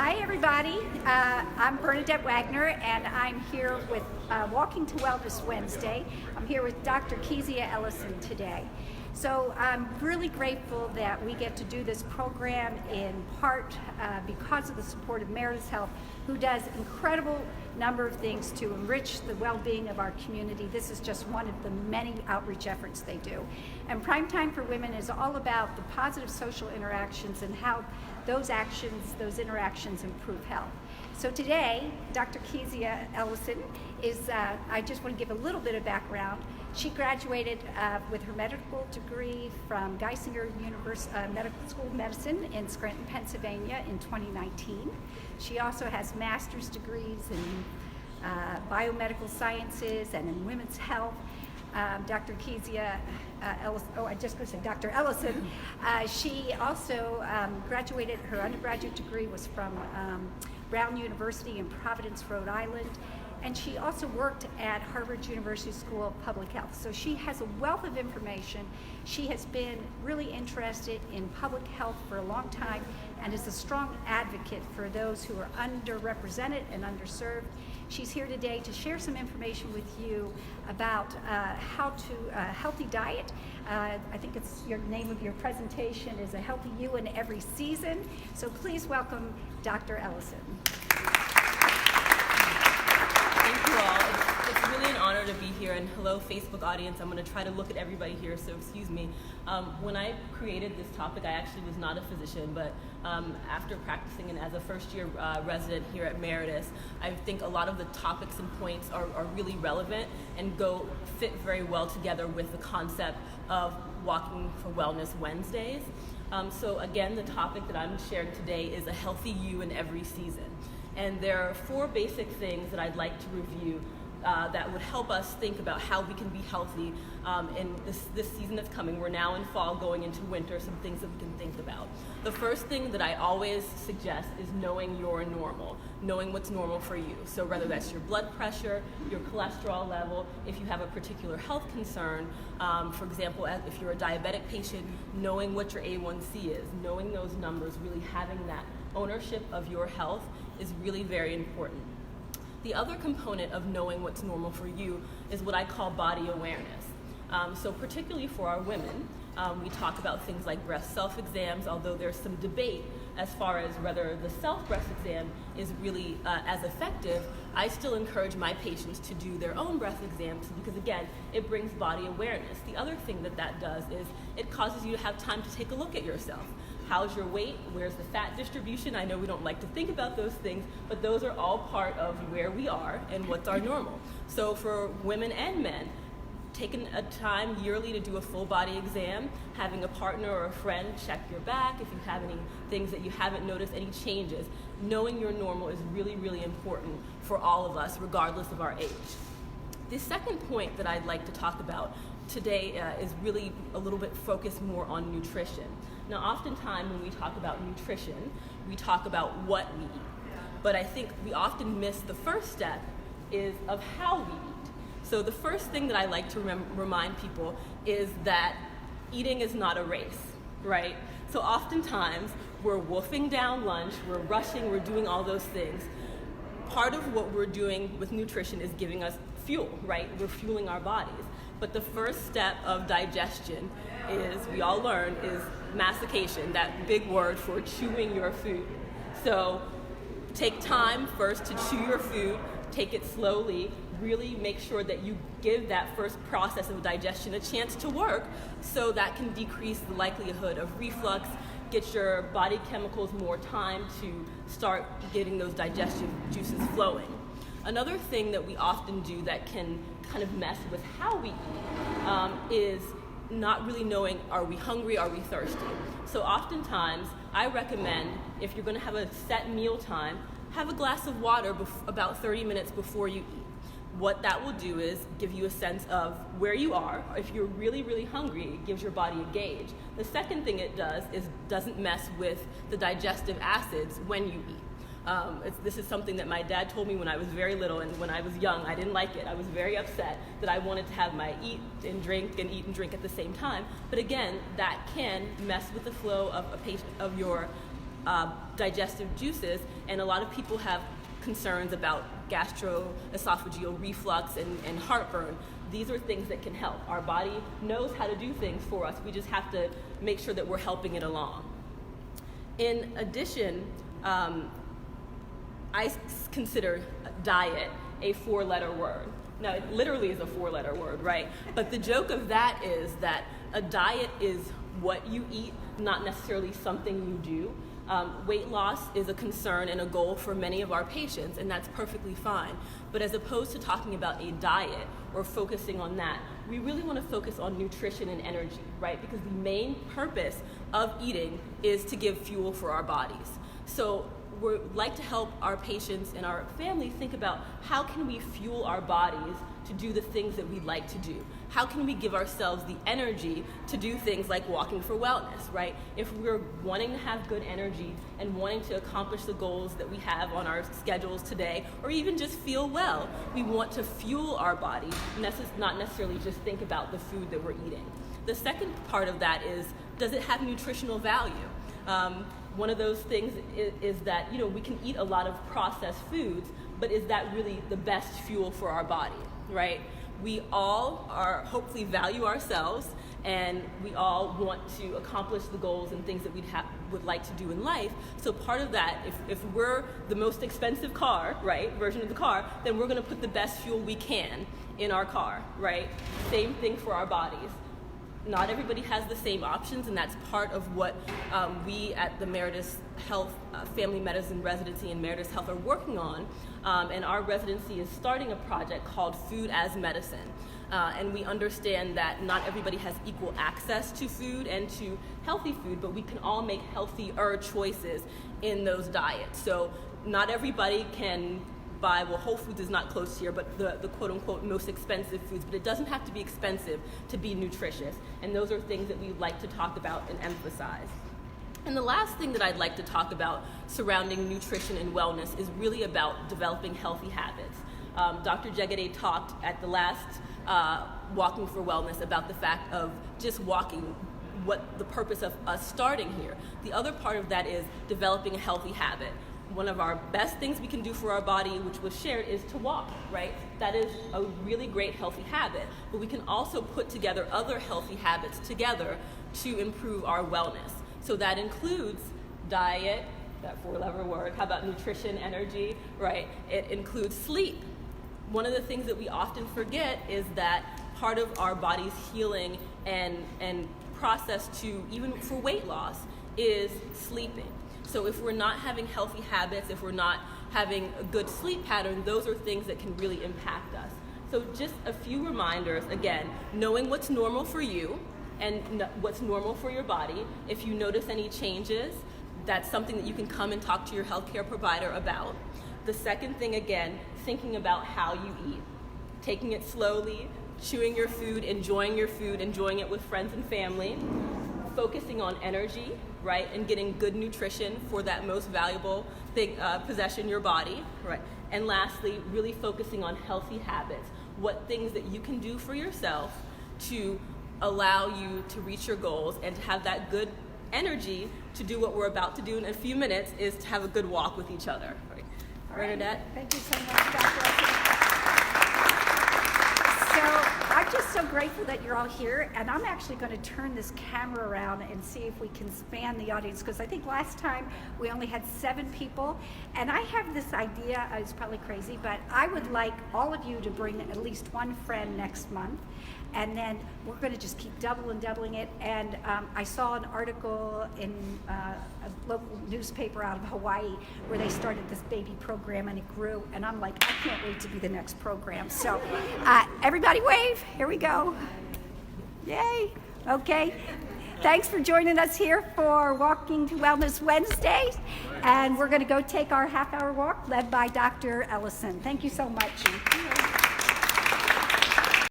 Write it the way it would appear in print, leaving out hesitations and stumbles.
Hi, everybody. I'm Bernadette Wagner, and I'm here with Walking to Wellness Wednesday. I'm here with Dr. Kezia Ellison today. So I'm really grateful that we get to do this program in part because of the support of Meritus Health, who does incredible number of things to enrich the well-being of our community. This is just one of the many outreach efforts they do. And Prime Time for Women is all about the positive social interactions and how those interactions improve health. So today, Dr. Kezia Ellison is, I just want to give a little bit of background. She graduated with her medical degree from Geisinger Medical School of Medicine in Scranton, Pennsylvania in 2019. She also has master's degrees in biomedical sciences and in women's health. Dr. Kezia Dr. Ellison, she also graduated, her undergraduate degree was from Brown University in Providence, Rhode Island, and she also worked at Harvard University School of Public Health. So she has a wealth of information. She has been really interested in public health for a long time and is a strong advocate for those who are underrepresented and underserved. She's here today to share some information with you about how to healthy diet. I think it's your name of your presentation is A Healthy You in Every Season. So please welcome Dr. Ellison. Thank you all. It's really an honor to be here, and hello Facebook audience. I'm going to try to look at everybody here, so excuse me. When I created this topic, I actually was not a physician, but after practicing and as a first-year resident here at Meritus, I think a lot of the topics and points are really relevant and fit very well together with the concept of Walking for Wellness Wednesdays. So again, the topic that I'm sharing today is A Healthy You in Every Season. And there are 4 basic things that I'd like to review that would help us think about how we can be healthy in this season that's coming. We're now in fall, going into winter, some things that we can think about. The first thing that I always suggest is knowing your normal, knowing what's normal for you. So whether that's your blood pressure, your cholesterol level, if you have a particular health concern, for example, if you're a diabetic patient, knowing what your A1C is, knowing those numbers, really having that ownership of your health is really very important. The other component of knowing what's normal for you is what I call body awareness. So particularly for our women, we talk about things like breast self-exams, although there's some debate as far as whether the self-breast exam is really as effective. I still encourage my patients to do their own breast exams because, again, it brings body awareness. The other thing that does is it causes you to have time to take a look at yourself. How's your weight? Where's the fat distribution? I know we don't like to think about those things, but those are all part of where we are and what's our normal. So for women and men, taking a time yearly to do a full body exam, having a partner or a friend check your back if you have any things that you haven't noticed, any changes, knowing your normal is really, really important for all of us, regardless of our age. The second point that I'd like to talk about today is really a little bit focused more on nutrition. Now, oftentimes when we talk about nutrition, we talk about what we eat. But I think we often miss the first step is of how we eat. So the first thing that I like to remind people is that eating is not a race, right? So oftentimes we're wolfing down lunch, we're rushing, we're doing all those things. Part of what we're doing with nutrition is giving us fuel, right? We're fueling our bodies. But the first step of digestion is, we all learn, is mastication, that big word for chewing your food. So take time first to chew your food, take it slowly, really make sure that you give that first process of digestion a chance to work so that can decrease the likelihood of reflux, get your body chemicals more time to start getting those digestive juices flowing. Another thing that we often do that can kind of mess with how we eat is not really knowing, are we hungry, are we thirsty? So oftentimes, I recommend if you're gonna have a set meal time, have a glass of water about 30 minutes before you eat. What that will do is give you a sense of where you are. If you're really, really hungry, it gives your body a gauge. The second thing it does is doesn't mess with the digestive acids when you eat. This is something that my dad told me when I was very little, and when I was young, I didn't like it. I was very upset that I wanted to have my eat and drink at the same time. But again, that can mess with the flow of your digestive juices, and a lot of people have concerns about gastroesophageal reflux and heartburn. These are things that can help. Our body knows how to do things for us. We just have to make sure that we're helping it along. In addition, I consider diet a 4-letter word. Now, it literally is a 4-letter word, right? But the joke of that is that a diet is what you eat, not necessarily something you do. Weight loss is a concern and a goal for many of our patients, and that's perfectly fine. But as opposed to talking about a diet or focusing on that, we really want to focus on nutrition and energy, right? Because the main purpose of eating is to give fuel for our bodies. So we like to help our patients and our family think about how can we fuel our bodies to do the things that we'd like to do. How can we give ourselves the energy to do things like walking for wellness, right? If we're wanting to have good energy and wanting to accomplish the goals that we have on our schedules today, or even just feel well, we want to fuel our body, not necessarily just think about the food that we're eating. The second part of that is, does it have nutritional value? One of those things is that, we can eat a lot of processed foods, but is that really the best fuel for our body, right? We all hopefully value ourselves, and we all want to accomplish the goals and things that would like to do in life. So part of that, if we're the most expensive car, right, version of the car, then we're going to put the best fuel we can in our car, right? Same thing for our bodies. Not everybody has the same options, and that's part of what we at the Meritus Health Family Medicine Residency and Meritus Health are working on. And our residency is starting a project called Food as Medicine. And we understand that not everybody has equal access to food and to healthy food, but we can all make healthier choices in those diets. So not everybody can buy, Whole Foods is not close here, but the quote-unquote most expensive foods, but it doesn't have to be expensive to be nutritious. And those are things that we like to talk about and emphasize. And the last thing that I'd like to talk about surrounding nutrition and wellness is really about developing healthy habits. Dr. Jegede talked at the last Walking for Wellness about the fact of just walking, what the purpose of us starting here. The other part of that is developing a healthy habit. One of our best things we can do for our body, which was shared, is to walk, right? That is a really great healthy habit, but we can also put together other healthy habits together to improve our wellness. So that includes diet, that 4-letter word. How about nutrition, energy, right? It includes sleep. One of the things that we often forget is that part of our body's healing and process to, even for weight loss, is sleeping. So if we're not having healthy habits, if we're not having a good sleep pattern, those are things that can really impact us. So just a few reminders, again, knowing what's normal for you and what's normal for your body. If you notice any changes, that's something that you can come and talk to your healthcare provider about. The second thing, again, thinking about how you eat, taking it slowly, chewing your food, enjoying it with friends and family, focusing on energy, right, and getting good nutrition for that most valuable thing, possession, your body, right. And lastly, really focusing on healthy habits, what things that you can do for yourself to allow you to reach your goals and to have that good energy to do what we're about to do in a few minutes, is to have a good walk with each other. Right. Bernadette? Thank you so much, Dr. I'm just so grateful that you're all here, and I'm actually going to turn this camera around and see if we can span the audience, because I think last time we only had 7 people, and I have this idea, it's probably crazy, but I would like all of you to bring at least one friend next month, and then we're going to just keep doubling it. And I saw an article in a local newspaper out of Hawaii where they started this baby program, and it grew, and I'm like, I can't wait to be the next program. So everybody wave. Here we go. Yay. Okay. Thanks for joining us here for Walking to Wellness Wednesdays, and we're going to go take our half-hour walk led by Dr. Ellison. Thank you so much.